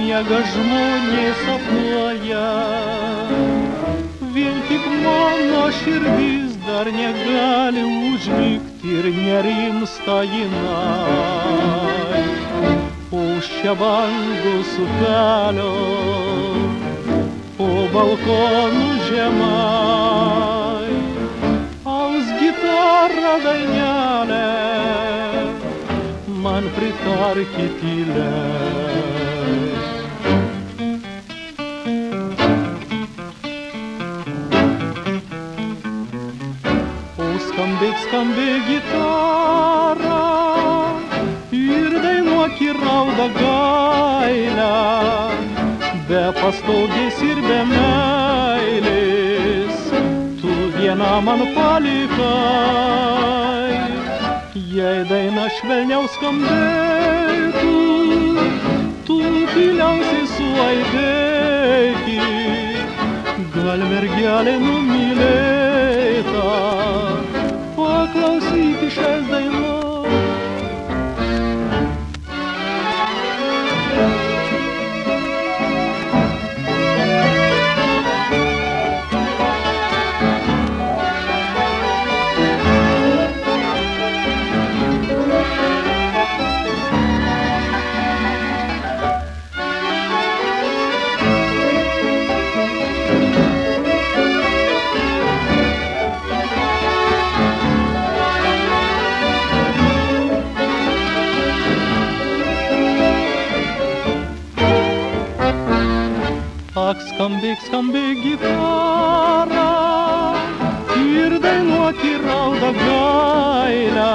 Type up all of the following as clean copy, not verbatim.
Miega žmonės sapnuoja, vien tik mano širdis dar negali užmigti ir nerimsta jinai. Už Čebandos upelio, po balkonų žemai, aus gitarą dainelę, man pritarki tyliai. Skambėk, skambėk gitarą ir dainuok į raudą gailę, be pastogės ir be meilės, tu viena man palikai. Jei daina švelniau skambėtų, tu tyliausiai suaidėki, gal mergelė numylėta, paklausyk šias dainos. Ak, skambėk, skambėk gitarą ir dainuok į raudą gailę,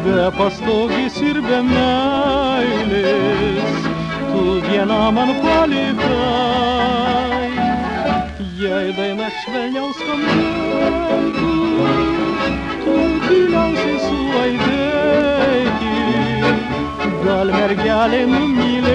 be pastogės ir be meilės, tu viena man palikai. Jei daina švelniau skambėtų, tu tyliausiai suaidėki, gal mergelė numylėta,